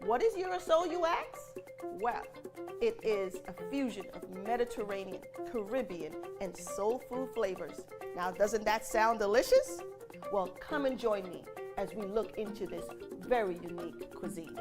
What is Urasol, you ask? Well, it is a fusion of Mediterranean, Caribbean, and soul food flavors. Now, doesn't that sound delicious? Well, come and join me as we look into this very unique cuisine.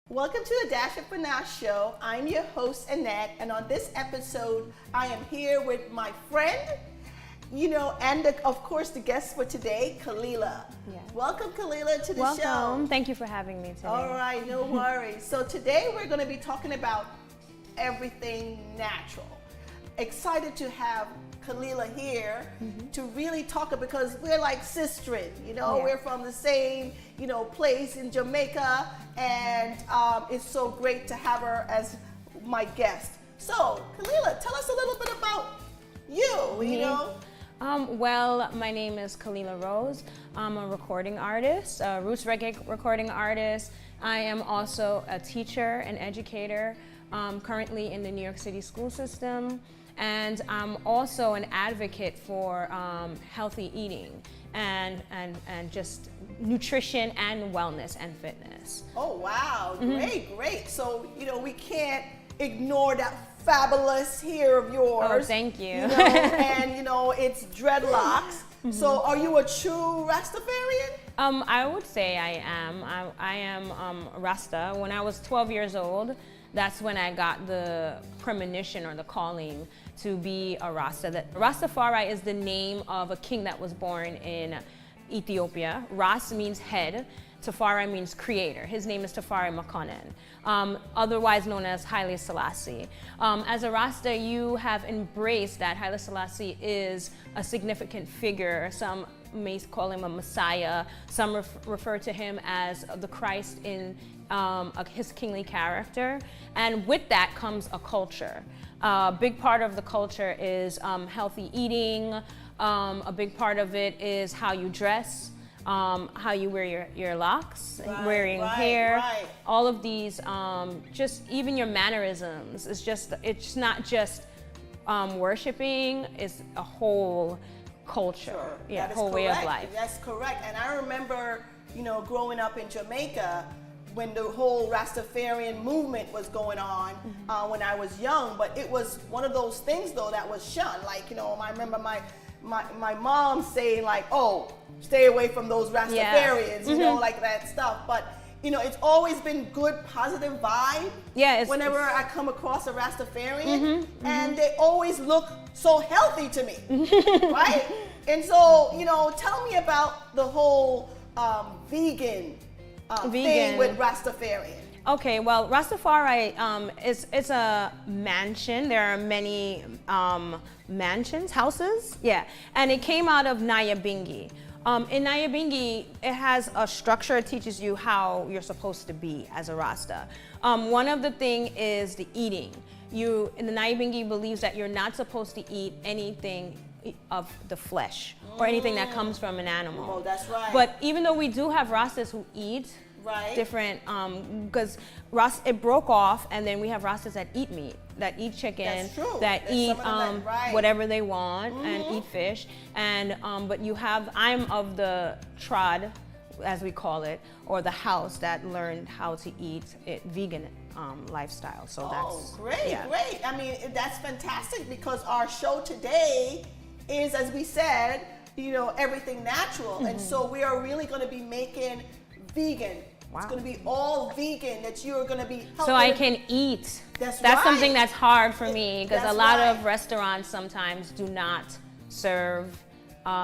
Welcome to the Dash of PaNash show. I'm your host, Annette, and on this episode, I am here with my friend, and of course the guest for today, Kalila. Yes. Welcome, Kalila, to the show. Welcome. Thank you for having me today. All right, no worries. So today we're going to be talking about everything natural. Excited to have Kalila here to really talk because we're like sistren, we're from the same, place in Jamaica, and it's so great to have her as my guest. So, Kalila, tell us a little bit about you, Well, my name is Kalila Rose. I'm a recording artist, a roots reggae recording artist. I am also a teacher and educator, currently in the New York City school system. And I'm also an advocate for healthy eating and just nutrition and wellness and fitness. Oh, wow. Great. So, we can't ignore that fabulous hair of yours. Oh, thank you. And, it's dreadlocks. So are you a true Rastafarian? I would say I am. I am Rasta. When I was 12 years old, that's when I got the premonition or the calling to be a Rasta. Rastafari is the name of a king that was born in Ethiopia. Ras means head. Tafari means creator. His name is Tafari Makonnen, otherwise known as Haile Selassie. As a Rasta, you have embraced that Haile Selassie is a significant figure. Some may call him a messiah. Some refer to him as the Christ in his kingly character. And with that comes a culture. A big part of the culture is healthy eating. A big part of it is how you dress, how you wear your locks, wearing hair. All of these, just even your mannerisms. It's not just worshiping. It's a whole culture, whole way of life. That's correct. And I remember, growing up in Jamaica, when the whole Rastafarian movement was going on when I was young, but it was one of those things though that was shunned. Like, I remember my mom saying like, oh, stay away from those Rastafarians, like that stuff. But it's always been good, positive vibe. Yeah. Whenever I come across a Rastafarian, and they always look so healthy to me, right? And so, tell me about the whole vegan thing with Rastafarian. Okay, well, Rastafari is a mansion. There are many mansions, houses, and it came out of Nyabingi. In Nyabingi, it has a structure. It teaches you how you're supposed to be as a Rasta. One of the things is the eating. In the Nyabingi believes that you're not supposed to eat anything of the flesh or anything that comes from an animal. Oh, that's right. But even though we do have Rastas who eat different, because it broke off, and then we have Rastas that eat meat, that eat chicken, that eat whatever they want, and eat fish. And but I'm of the trad, as we call it, or the house that learned how to eat it vegan lifestyle. So that's great. I mean, that's fantastic because our show today is, as we said, everything natural, and so we are really going to be making vegan. Wow. It's going to be all vegan that you're going to be helping. So I can eat. That's something that's hard for me because a lot of restaurants sometimes do not serve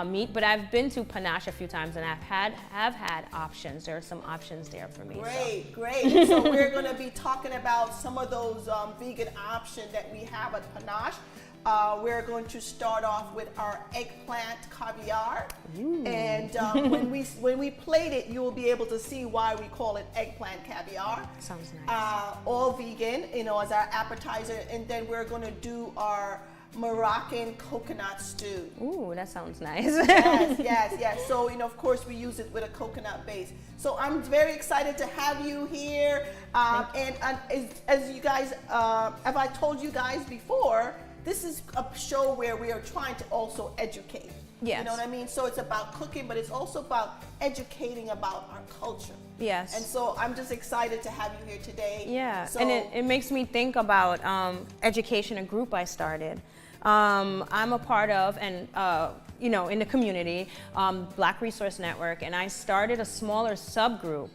meat, but I've been to PaNash a few times and have had options. There are some options there for me. Great. So we're going to be talking about some of those vegan options that we have at PaNash. We're going to start off with our Eggplant Caviar. Ooh. And when we plate it, you will be able to see why we call it Eggplant Caviar. Sounds nice. All vegan, as our appetizer. And then we're going to do our Moroccan coconut stew. Ooh, that sounds nice. Yes. So, of course, we use it with a coconut base. So I'm very excited to have you here. And as you guys, as I told you guys before, this is a show where we are trying to also educate. Yes. You know what I mean? So it's about cooking, but it's also about educating about our culture. Yes. And so I'm just excited to have you here today. Yeah, So, and it makes me think about education, a group I started. I'm a part of, and in the community, Black Resource Network, and I started a smaller subgroup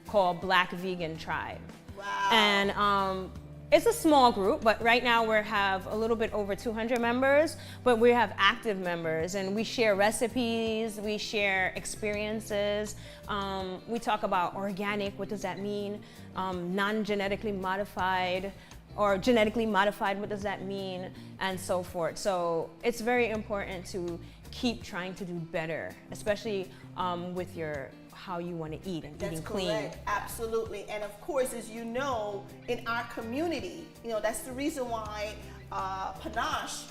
called Black Vegan Tribe. Wow. And it's a small group, but right now we have a little bit over 200 members, but we have active members, and we share recipes, we share experiences, we talk about organic, what does that mean, non-genetically modified, or genetically modified, what does that mean, and so forth. So it's very important to keep trying to do better, especially with how you want to eat and eating clean. That's correct, absolutely. And of course, as you know, in our community, that's the reason why PaNash,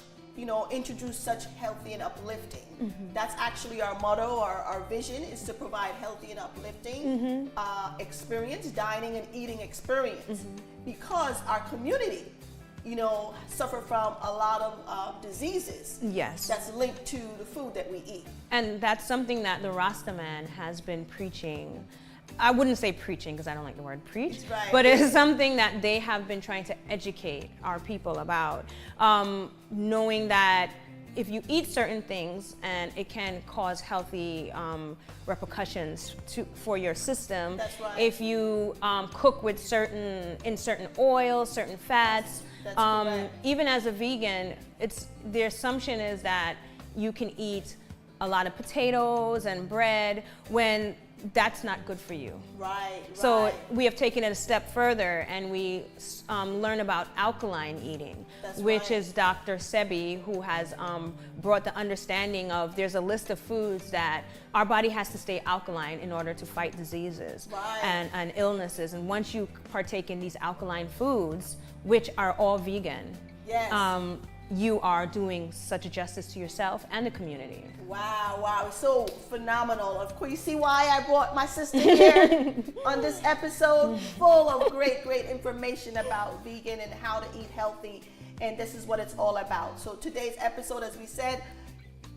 introduced such healthy and uplifting. Mm-hmm. That's actually our motto, our vision is to provide healthy and uplifting experience, dining and eating experience. Mm-hmm. Because our community, suffer from a lot of diseases. Yes. That's linked to the food that we eat. And that's something that the Rasta man has been preaching. I wouldn't say preaching because I don't like the word preach, right. But it's something that they have been trying to educate our people about, knowing that if you eat certain things and it can cause healthy repercussions for your system. That's right. If you cook with certain oils, certain fats, even as a vegan, the assumption is that you can eat a lot of potatoes and bread when that's not good for you. Right. So we have taken it a step further, and we learn about alkaline eating, which is Dr. Sebi, who has brought the understanding of there's a list of foods that our body has to stay alkaline in order to fight diseases and illnesses. And once you partake in these alkaline foods, which are all vegan, you are doing such a justice to yourself and the community. Wow, so phenomenal. Of course, you see why I brought my sister here on this episode, full of great information about vegan and how to eat healthy, and this is what it's all about. So today's episode, as we said,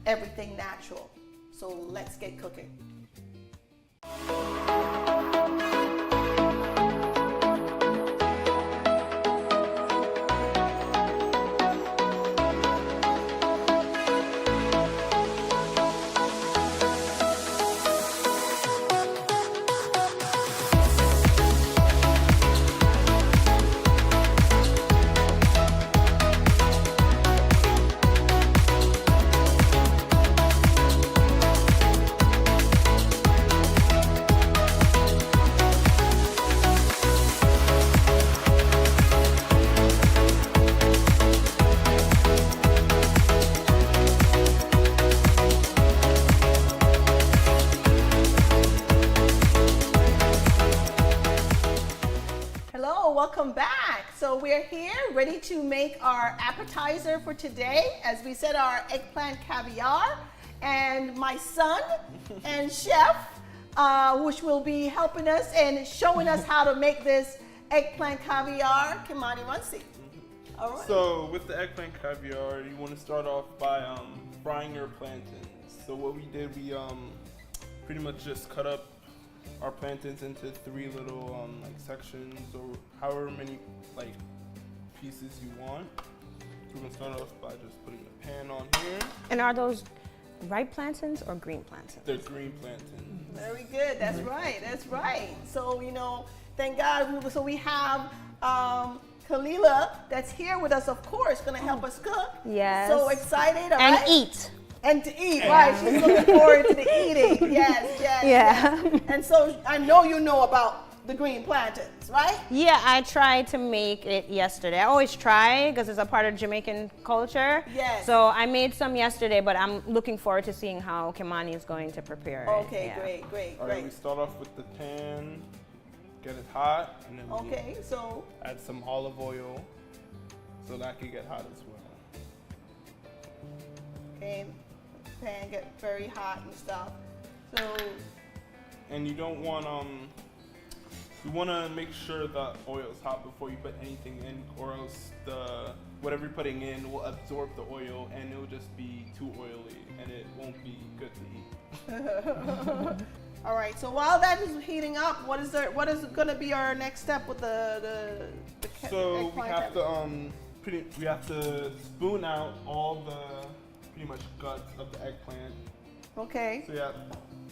everything natural. So let's get cooking. Welcome back. So we're here ready to make our appetizer for today. As we said, our eggplant caviar, and my son and chef, which will be helping us and showing us how to make this eggplant caviar, Kimani Runsi. All right. So with the eggplant caviar, you want to start off by frying your plantains. So what we did, we pretty much just cut up our plantains into 3 little sections, or however many pieces you want. So we're gonna start off by just putting the pan on here. And are those ripe plantains or green plantains? They're green plantains. Very good. That's right. So thank God. So we have Kalila that's here with us, of course, gonna help us cook. Yes. So excited. All and right? eat. And to eat, right? She's looking forward to the eating. Yes. And so I know you know about the green plantains, right? Yeah, I tried to make it yesterday. I always try because it's a part of Jamaican culture. Yes. So I made some yesterday, but I'm looking forward to seeing how Kimani is going to prepare it. Okay, great. All right, we start off with the pan, get it hot, and then we add some olive oil so that can get hot as well. Okay, pan get very hot and stuff. So, And you don't want you want to make sure the oil is hot before you put anything in, or else whatever you're putting in will absorb the oil and it'll just be too oily and it won't be good to eat. all right. So while that is heating up, what is going to be our next step with the So we eggplant have caviar? we have to spoon out all the pretty much guts of the eggplant. Okay. So yeah,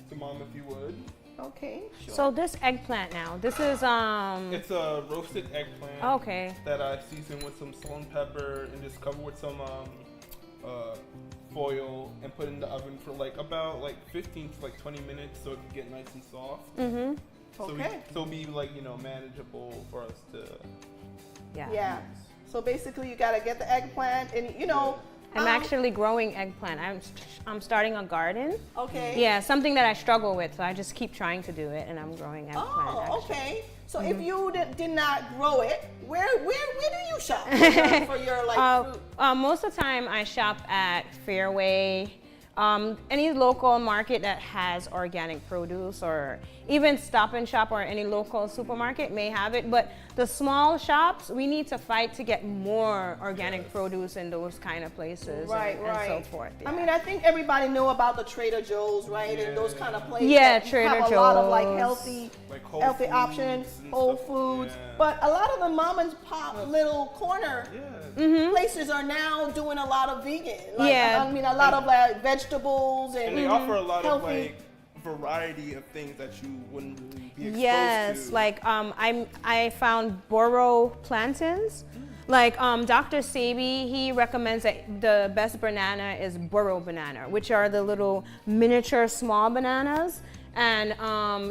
so Mom, if you would. Okay. Sure. So this eggplant now, this is It's a roasted eggplant. okay. That I season with some salt and pepper and just cover with some foil and put in the oven for about 15 to 20 minutes so it can get nice and soft. Mm-hmm. So Okay. so it'll be manageable for us to Yeah. Yeah. So basically, you got to get the eggplant, and I'm actually growing eggplant. I'm starting a garden. Okay. Yeah, something that I struggle with, so I just keep trying to do it, and I'm growing eggplant. Oh, actually. okay. So if you did not grow it, where do you shop for your fruit? Most of the time, I shop at Fairway, any local market that has organic produce, or even Stop and Shop or any local supermarket may have it. But the small shops, we need to fight to get more organic produce in those kind of places, Right, and so forth. I mean, I think everybody know about the Trader Joe's, right? And those kind of places. Yeah, that Trader have a lot of Joe's. healthy, Whole healthy Foods options, and Whole stuff. Foods. Yeah. But a lot of the mom and pop little corner places are now doing a lot of vegan. Yeah. I mean, a lot of vegetables and they offer a lot of healthy. variety of things that you wouldn't really be exposed to. Yes, I found Boro plantains. Dr. Sabi, he recommends that the best banana is Boro banana, which are the little miniature small bananas. And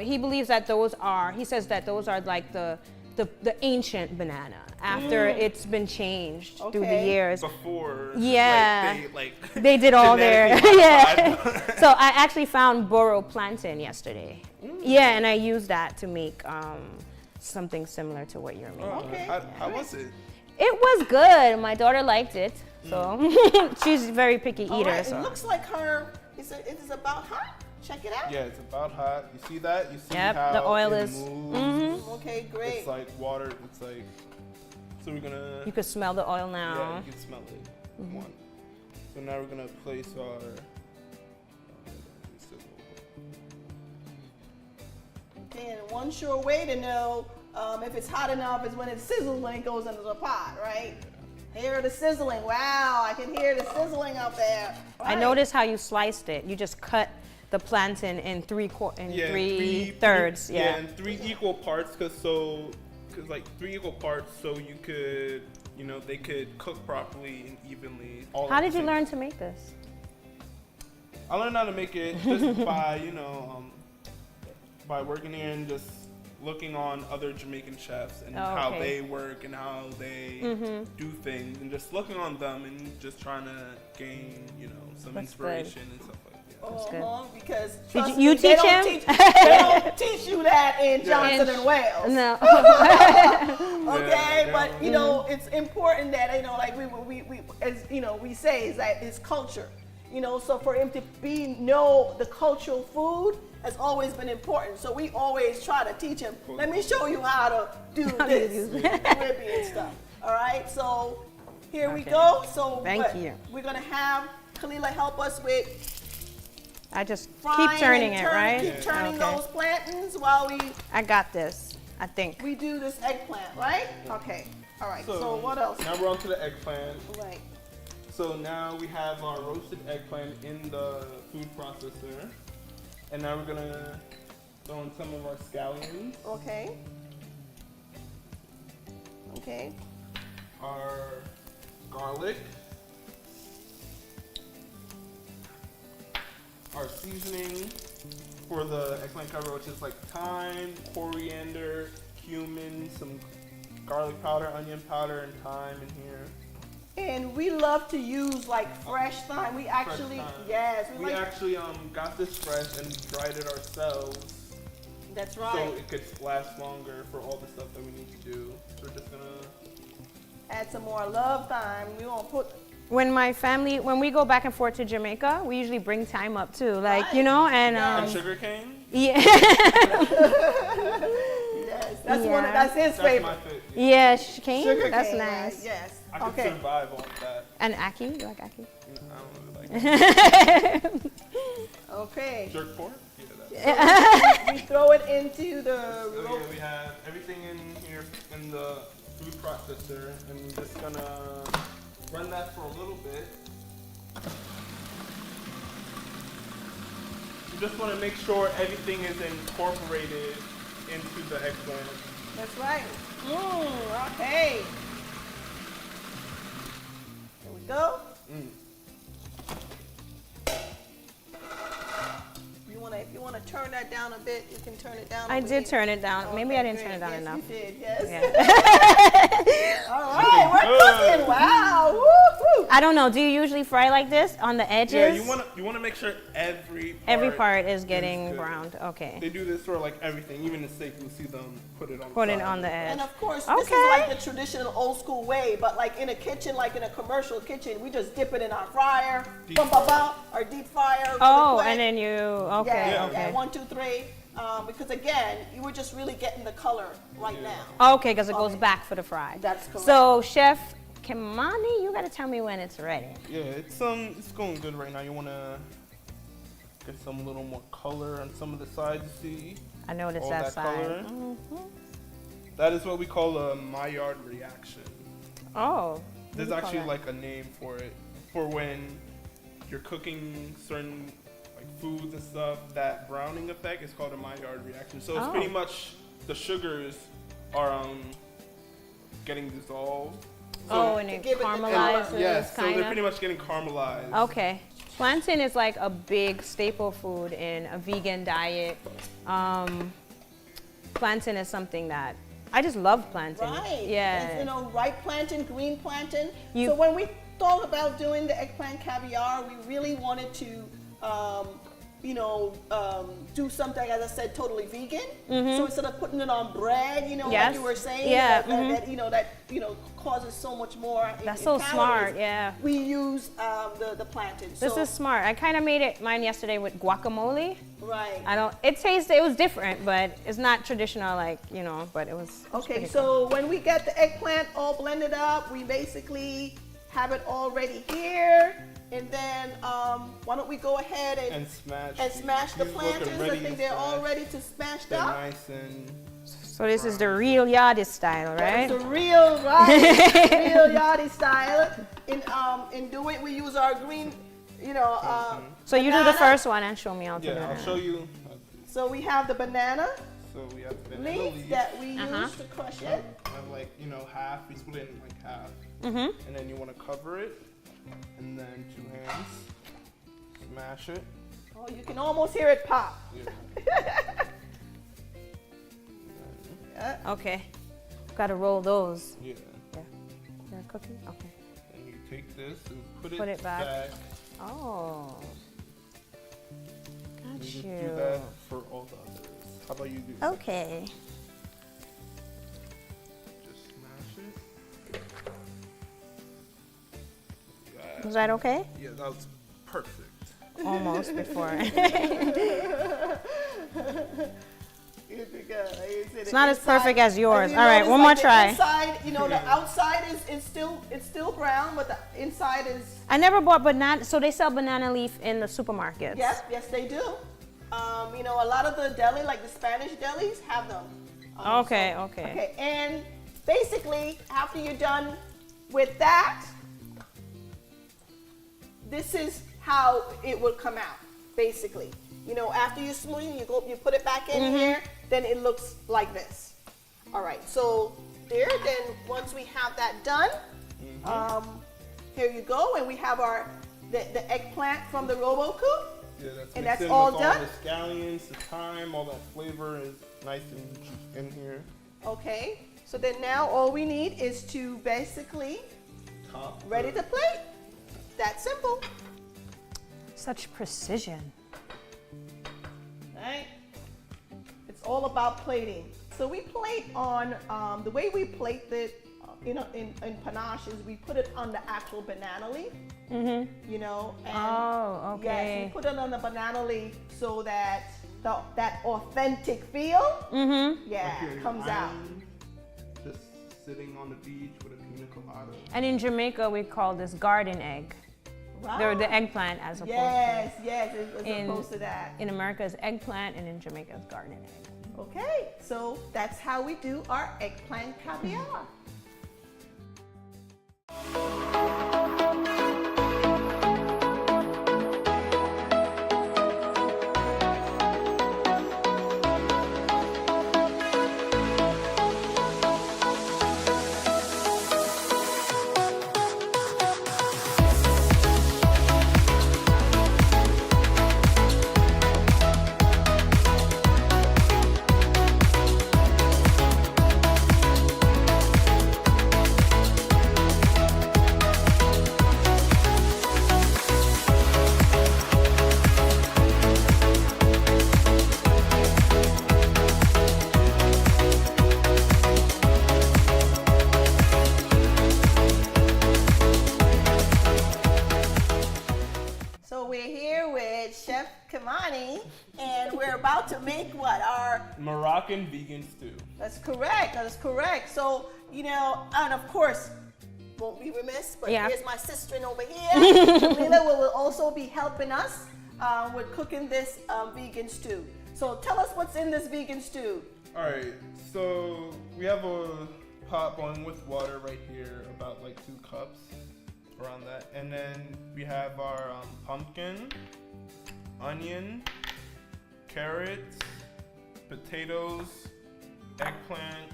he believes that he says that those are like the ancient banana after it's been changed through the Okay. years. Before, Yeah. they They did all their, genetically yeah. modified. So I actually found Boro plantain yesterday. Yeah, and I used that to make something similar to what you're making. Okay. How was it? It was good. My daughter liked it, so she's a very picky All eater. right, So. it looks like it is about hot. Check it out. Yeah, it's about hot. You see that? You see Yep, how the oil it is- moves? Okay, great. It's like water. It's like, so we're gonna. You can smell the oil Yeah, now. you can smell it. One. So now we're gonna place our. Okay, and one sure way to know if it's hot enough is when it sizzles when it goes into the pot, right? Hear the sizzling. Wow, I can hear the sizzling up there. I Right. noticed how you sliced it. You just cut the plantain in three thirds. Yeah. and 3 equal parts, cause 3 equal parts, so you could, they could cook properly and evenly. How did you learn to make this? I learned how to make it just by, by working here and just looking on other Jamaican chefs and how okay. they work and how they do things, and just looking on them and just trying to gain, some That's inspiration and stuff like that. Because Did trust you me, they teach don't him? they don't teach you that in Johnson and Wales. No. Okay, Yeah, but yeah. it's important that like we as we say is that it's culture. So for him to know the cultural food has always been important. So we always try to teach him. Let me show you how to do this ribby and stuff. All right, so here we Okay. go. So Thank you. We're gonna have Kalila help us with I just frying keep turning and it, right? Keep turning Okay. those plantains while I got this, I think. we do this eggplant, right? Okay. All right. So what else? Now we're on to the eggplant. Right. So now we have our roasted eggplant in the food processor. And now we're gonna throw in some of our scallions, Okay. Okay. our garlic, our seasoning for the eggplant cover, which is like thyme, coriander, cumin, some garlic powder, onion powder, and thyme in here. And we love to use like fresh thyme. We actually, thyme. yes, We actually got this fresh and dried it ourselves, that's so right. it could last longer for all the stuff that we need to do. So we're just gonna Add some more love thyme. We won't put when we go back and forth to Jamaica, we usually bring thyme up too, like, Right. you know, and And sugar cane? yeah. Yes, that's Yeah. that's his That's my favorite. favorite. Yeah, cane. Sugar That's cane, nice. right, yes. I could Okay. survive on that. And ackee, you like ackee? I don't really like it. Okay. Jerk pork? Yeah, that's We throw it into the So yeah, we have everything in here in the food processor, and we're just gonna run that for a little bit. You just want to make sure everything is incorporated into the eggplant. That's right. Okay. Here we go. If you want to turn that down a bit, you can turn it down. I over did here. turn it down. Maybe I Okay, didn't turn it great. down Yes, enough. You did, yes. Yeah. All right, we're Good. cooking. Wow. Woo-hoo. I don't know. Do you usually fry like this on the edges? Yeah, you want to make sure Every part is good. getting browned. Okay. They do this for like everything, even the steak. You'll see them put it on. Put the it side. on the edge. And of course, this is Okay. like the traditional old school way, but like in a kitchen, like in a commercial kitchen, we just dip it in our fryer, Deep bum, bum, fryer. bum, our deep fryer. really Oh, quick. and then you. Okay. Yeah, Okay. 1, 2, 3. Because again, you were just really getting the color right Yeah. now. Okay, because it goes Okay. back for the fry. That's correct. So, Chef Kimani, you got to tell me when it's ready. Yeah, it's going good right now. You want to get some little more color on some of the sides. You see, I noticed all that that side. color. Mhm. That is what we call a Maillard reaction. Oh. There's what do you actually call like a name for it, for when you're cooking certain like foods and stuff. That browning effect is called a Maillard reaction. So it's Oh. pretty much the sugars are getting dissolved. that? Oh, and To it give it the caramelizes, Yes, so they're kind pretty of. much getting caramelized. Okay. Plantain is like a big staple food in a vegan diet. Plantain is something that I just love plantain. Right. Yeah. It's, you know, ripe plantain, green plantain. You- So when we thought about doing the eggplant caviar, we really wanted to, do something, as I said, totally vegan. So instead of putting it on bread, like Mm-hmm. Yes. you were saying, Yeah, that causes so much more. That's in so calories, smart, yeah. We use the plantain. This So- is smart. I kind of made mine yesterday with guacamole. right. It was different, but it's not traditional, but it was. Okay, pretty so when we get the eggplant all blended up, we basically have it all ready here. And then why don't we go ahead and smash the these looking plantains? I ready think to they're all smash. ready to smash They're up. nice and So this is the real yardie style, right? It's a real, real yachty style. In doing it, we use our green, So you do the banana. first one and show me how to do yeah. I'll it. show you. So we have the banana So we have the banana leaf leaf. that we Uh-huh. use to crush it. Have half. We split it in like half, Mm-hmm. and then you want to cover it, and then 2 hands, smash it. Oh, you can almost hear it pop. Yeah. Yeah. Okay. Got to roll those. Yeah. They're cooking? Okay. And you take this and put Put it back. back. Oh. Got And just you. do that for all the others. How about you do? Okay. Just smash it. Yeah. Was that okay? Yeah, that was perfect. Almost before. It's not as perfect as yours. All right, one more try. Inside, the outside is still brown, but the inside is. I never bought banana, so they sell banana leaf in the supermarkets. Yes, they do. A lot of the deli, like the Spanish delis, have them. Okay. Okay, and basically, after you're done with that, this is how it will come out. Basically, after you smooth, you put it back in here, then it looks like this. All right, so there. Then once we have that done, here you go, and we have the eggplant from the RoboCoop. Yeah, And mixed that's in all with done? All the scallions, the thyme, all that flavor is nice and in here. Okay, so then now all we need is to basically Top. ready to plate. That simple. Such precision. Right? It's all about plating. So we plate on, the way we plate it in PaNash is we put it on the actual banana leaf, you know. And Oh, okay. yes, we put it on the banana leaf so that that authentic feel, Like comes your out. island, just sitting on the beach with a pina colada. And in Jamaica, we call this garden egg. They're the eggplant as opposed Yes, to. yes, as opposed to that. In America, it's eggplant, and in Jamaica, it's garden egg. Okay, so that's how we do our eggplant caviar. And we're about to make what? Our Moroccan vegan stew. That's correct. That is correct. So, you know, and of course, won't be remiss, but here's my sister over here. Camila will also be helping us with cooking this vegan stew. So tell us what's in this vegan stew. All right, so we have a pot boiling with water right here, about like 2 cups, around that. And then we have our pumpkin, onion, carrots, potatoes, eggplant,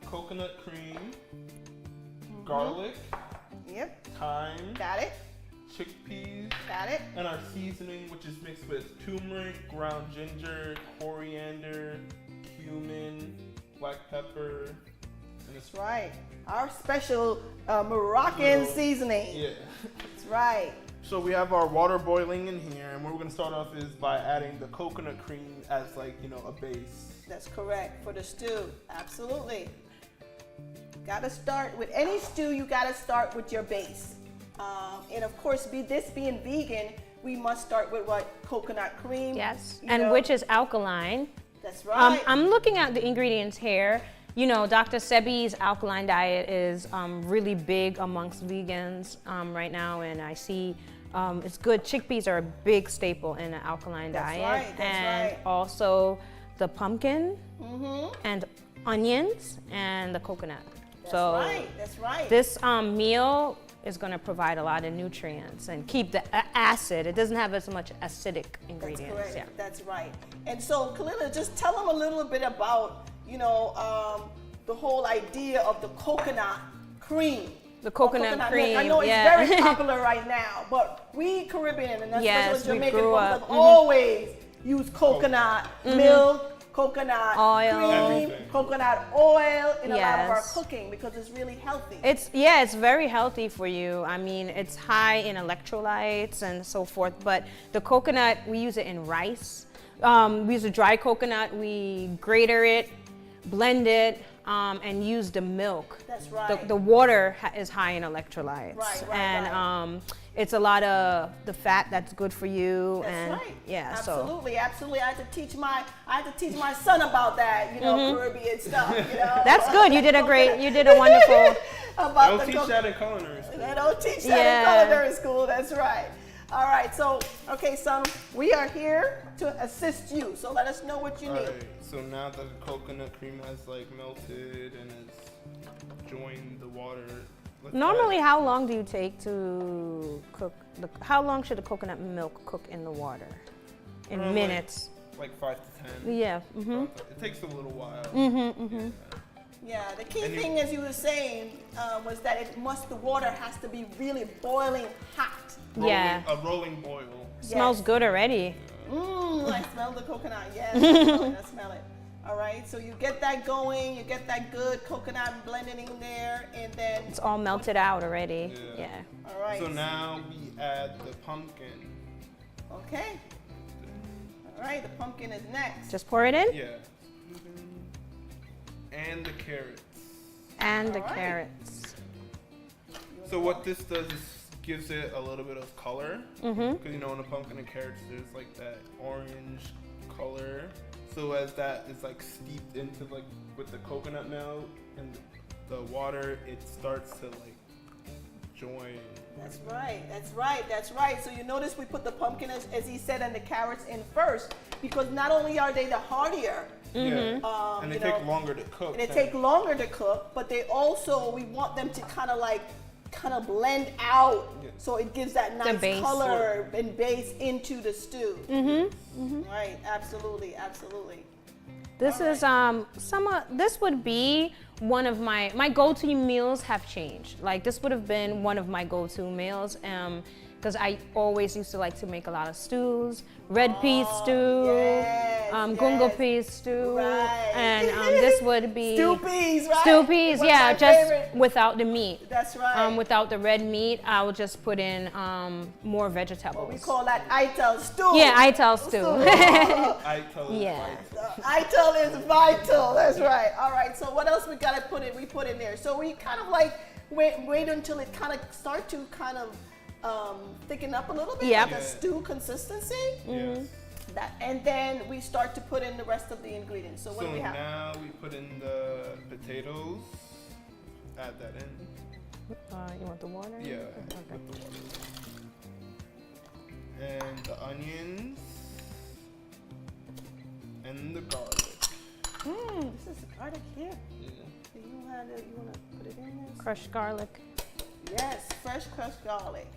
coconut cream, garlic, thyme, got it, chickpeas, got it, and our seasoning, which is mixed with turmeric, ground ginger, coriander, cumin, black pepper, and it's right. Our special Moroccan seasoning. Yeah. That's right. So we have our water boiling in here, and what we're gonna start off is by adding the coconut cream as like, you know, a base. That's correct for the stew. Absolutely. Gotta start with any stew. You gotta start with your base, and of course, this being vegan, we must start with what? Coconut cream. Yes, you and know. which is alkaline. That's right. I'm looking at the ingredients here. You know, Dr. Sebi's alkaline diet is really big amongst vegans right now, and I see it's good. Chickpeas are a big staple in an alkaline diet. Right, that's and right. also the pumpkin and onions and the coconut. That's so right. That's right. This meal is going to provide a lot of nutrients and keep the acid. It doesn't have as much acidic ingredients. That's correct. That's right. And so, Kalila, just tell them a little bit about, you know, the whole idea of the coconut cream. The coconut cream. Milk. I know it's very popular right now, but we Caribbean and especially Jamaican folks have always used coconut milk, coconut cream, coconut oil in a lot of our cooking because it's really healthy. It's very healthy for you. I mean, it's high in electrolytes and so forth, but the coconut, we use it in rice. We use a dry coconut, we grater it, blend it, and use the milk. That's right. The water is high in electrolytes. Right, and it's a lot of the fat that's good for you. That's right. Yeah, absolutely, absolutely. I had to teach my son about that, you know, Caribbean stuff. You know? That's good. You did a wonderful. Don't teach that in culinary school. They don't teach that in culinary school. That's right. All right. So, okay, son, we are here to assist you. So let us know what you need. Right. So now the coconut cream has like melted and has joined the water. Normally, how long do you take to cook? How long should the coconut milk cook in the water? In minutes. Like 5 to 10. Yeah. It takes a little while. Yeah, the key thing, as you were saying, was that the water has to be really boiling hot. A rolling boil. Smells good already. I smell the coconut. Yes, I smell it. All right, so you get that going, you get that good coconut blended in there, and then it's all melted out already. Yeah. All right. So now we add the pumpkin. Okay. All right, the pumpkin is next. Just pour it in? Yeah. And the carrots. And the All right. carrots. So what this does is gives it a little bit of color. Because you know in the pumpkin and carrots there's like that orange color. So as that is like steeped into like with the coconut milk and the water, it starts to like join. That's right, that's right, that's right. So you notice we put the pumpkin, as he said, and the carrots in first, because not only are they the heartier, Yeah. And they you know, take longer to cook. and they take longer to cook, but they also, we want them to kind of blend out, Yeah. so it gives that nice base. color and base into the stew. Right, absolutely, absolutely. This is this would be one of my go-to meals have changed. Like this would have been one of my go-to meals because I always used to like to make a lot of stews, red pea stew, yes, gungo yes. pea stew, Right. and this would be Stew peas, right? stew peas, One of yeah, my just favorite. without the meat. That's right. Without the red meat, I would just put in more vegetables. We call that ital stew. Yeah, ital stew. I tell you, Yeah. Ital is vital. That's right. All right. So what else we gotta put in? We put in there. So we kind of like wait until it kind of start to kind of thicken up a little bit, Yep. like a stew consistency. Yes. That, and then we start to put in the rest of the ingredients. So what So do we have? now we put in the potatoes. Add that in. You want the water? Yeah. Okay. With the water. And the onions. And the garlic. This is the garlic here. Yeah. Do you want to put it in there? Crushed garlic. Yes, fresh crushed garlic.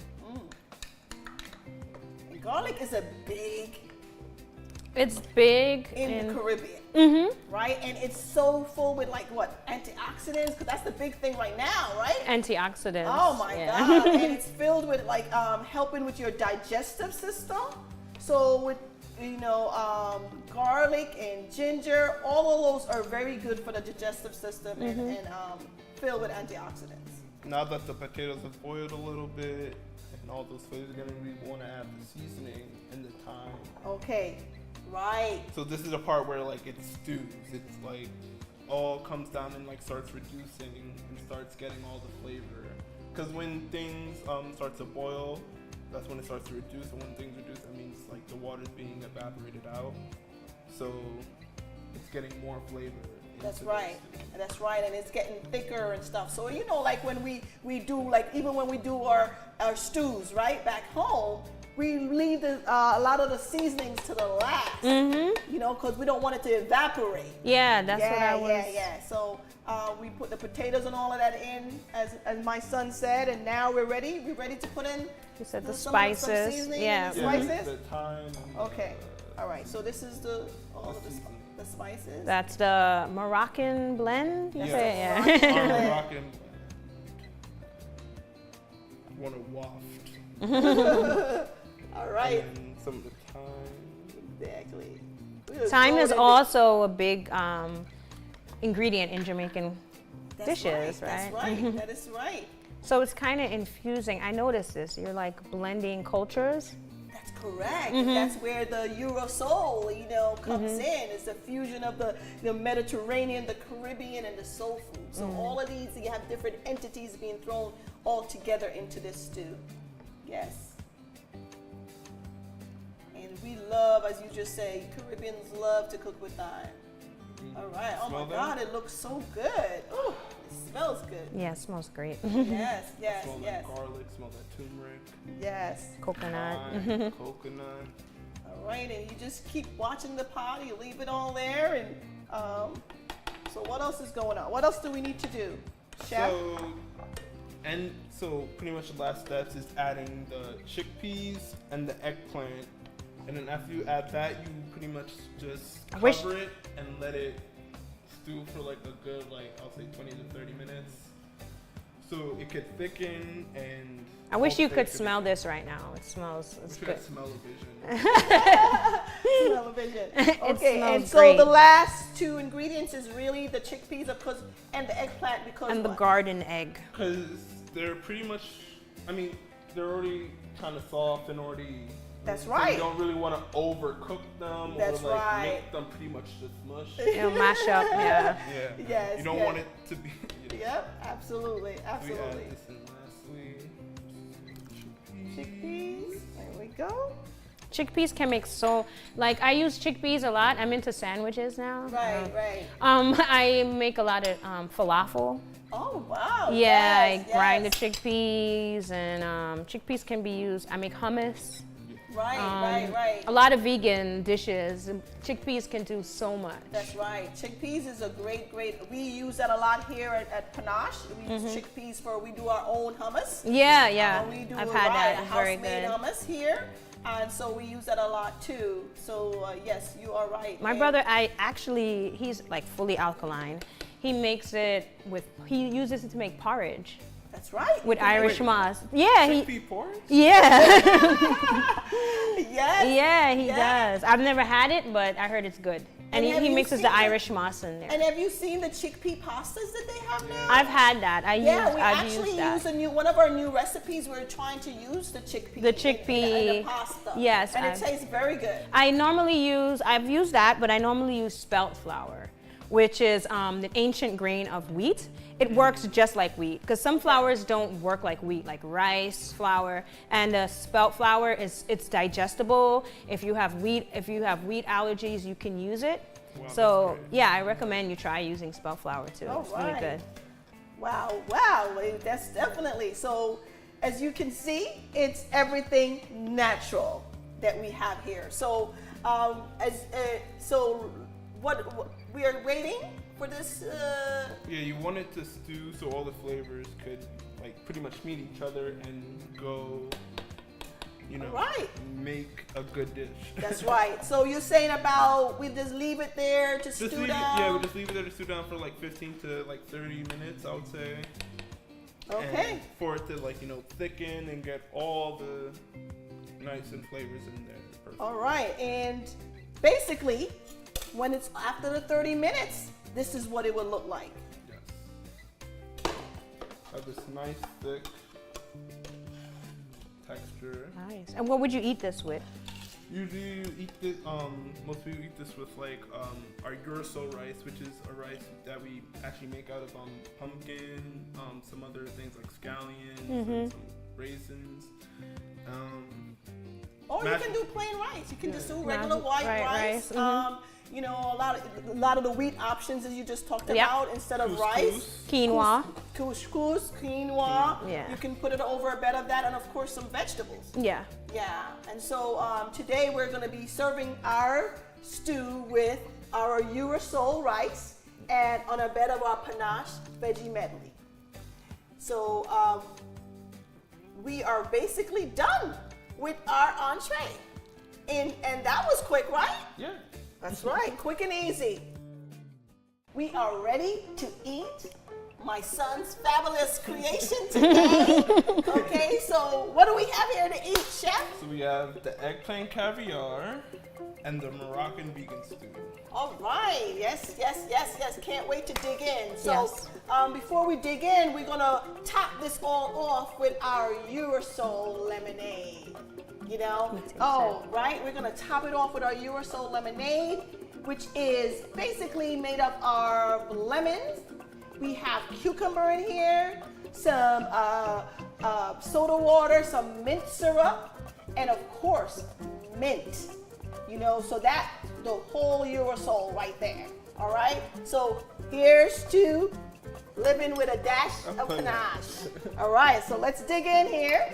And garlic is a big It's big in the Caribbean, right? And it's so full with like what, antioxidants? Because that's the big thing right now, right? Antioxidants. Oh my yeah. God! And it's filled with like helping with your digestive system. So with garlic and ginger, all of those are very good for the digestive system and filled with antioxidants. Now that the potatoes have boiled a little bit and all those flavors are gonna, we want to add the seasoning and the thyme. Okay, right. So this is the part where like it stews. It's like all comes down and like starts reducing and starts getting all the flavor. Because when things start to boil, that's when it starts to reduce. And when things reduce, that means like the water's being evaporated out. So it's getting more flavor. That's into right. the stew. That's right, and it's getting thicker and stuff. So like when we do, like even when we do our stews, right, back home, we leave a lot of the seasonings to the last, because we don't want it to evaporate. Yeah, that's what I was. Yeah. So we put the potatoes and all of that in, as my son said, and now we're ready. We're ready to put in. You said the some spices. seasoning Yeah. and the Yeah, spices. the thyme. And Okay. All right. So this is all of the seasoning. spices. That's the Moroccan blend. You Yeah. say? Yeah. Moroccan Moroccan. Want to waft. All right. And then some of the thyme. Exactly. Thyme is also a big ingredient in Jamaican dishes, That's right? right. That is right. So it's kind of infusing. I noticed this. You're like blending cultures. That's correct. That's where the Eurosol, comes in. It's a fusion of the Mediterranean, the Caribbean, and the soul food. So all of these, you have different entities being thrown all together into this stew. Yes. And we love, as you just say, Caribbeans love to cook with thyme. All right. Oh Smell my that? God, it looks so good. Ooh, it smells good. Yeah, it smells great. Yes. Smell that garlic, smell that turmeric, Yes. Coconut. thyme, coconut. All right, and you just keep watching the pot. You leave it all there, and so what else is going on? What else do we need to do, Chef? So pretty much the last steps is adding the chickpeas and the eggplant, and then after you add that, you pretty much just cover it and let it stew for like a good, I'll say 20 to 30 minutes, so it could thicken and. I wish you could taste smell this right now. It smells. It's good. Smell-o-vision. Smell-o-vision. Okay, and smells so great. the last two ingredients is really the chickpeas, of course, and the eggplant because And the what? garden egg. Because they're pretty much, they're already kind of soft and already. That's so right. You don't really want to overcook them That's or like right. make them pretty much just mush. It'll mash up. Yeah. Yeah. Yes, You don't yes. want it to be. Yep, absolutely, We absolutely. add this in lastly. Chickpeas. There we go. Chickpeas can make I use chickpeas a lot. I'm into sandwiches now. Right, right. I make a lot of falafel. Oh wow. Yeah, yes, I grind the yes. chickpeas, and chickpeas can be used. I make hummus. Right. A lot of vegan dishes. Chickpeas can do so much. That's right. Chickpeas is a great. We use that a lot here at PaNash. We use chickpeas we do our own hummus. Yeah. We do I've had that. a It's very house-made good. hummus here. And so we use that a lot too. So yes, you are right. My brother, he's like fully alkaline. He makes it he uses it to make porridge That's right. with Irish moss. Yeah, Chickpea porridge? yeah. Yes. Yeah, he Yes. does. I've never had it, but I heard it's good. And have he you mixes seen the it? Irish moss in there. And have you seen the chickpea pastas that they have now? I've had that. we I've actually used that. use one of our new recipes. We're trying to use the chickpea. The in chickpea, the pasta. yes, And it I've- tastes very good. I've used that, but I normally use spelt flour, which is the ancient grain of wheat. It works just like wheat, because some flours don't work like wheat, like rice flour. And the spelt flour it's digestible. If you have wheat allergies, you can use it. Wow, So that's great. yeah, I recommend you try using spelt flour too. All It's really right. good. Wow. That's definitely. So as you can see, it's everything natural that we have here. So what we are waiting for this. Yeah, you want it to stew so all the flavors could pretty much meet each other and go, Right. make a good dish. That's right. So you're saying about we just leave it there to stew down? Yeah, we just leave it there to stew down for 15 to 30 minutes, I would say. Okay. And for it to thicken and get all the nice and flavors in there. Perfect. All right. And basically, when it's after the 30 minutes, this is what it would look like. Yes. Have this nice thick texture. Nice. And what would you eat this with? Usually you eat this, most people eat this with our Urso rice, which is a rice that we actually make out of pumpkin, some other things like scallions, and some raisins. Or you can do plain rice. You can just do regular Right, white rice. rice. A lot of the wheat options as you just talked about instead of rice. Quinoa. Couscous, quinoa. Yeah. You can put it over a bed of that, and of course some vegetables. Yeah. Yeah. And so today we're going to be serving our stew with our Urasol rice and on a bed of our PaNash veggie medley. So we are basically done with our entree. And that was quick, right? Yeah. That's right, quick and easy. We are ready to eat my son's fabulous creation today. Okay, so what do we have here to eat, Chef? So we have the Eggplant Caviar and the Moroccan vegan stew. All right, yes. Can't wait to dig in. So Yes. before we dig in, we're gonna top this all off with our Urasol lemonade. Right? We're gonna top it off with our Urasol lemonade, which is basically made up of lemons. We have cucumber in here, some soda water, some mint syrup, and of course, mint. So that's the whole Urasol right there. All right? So here's to living with a dash of PaNash. All right, so let's dig in here.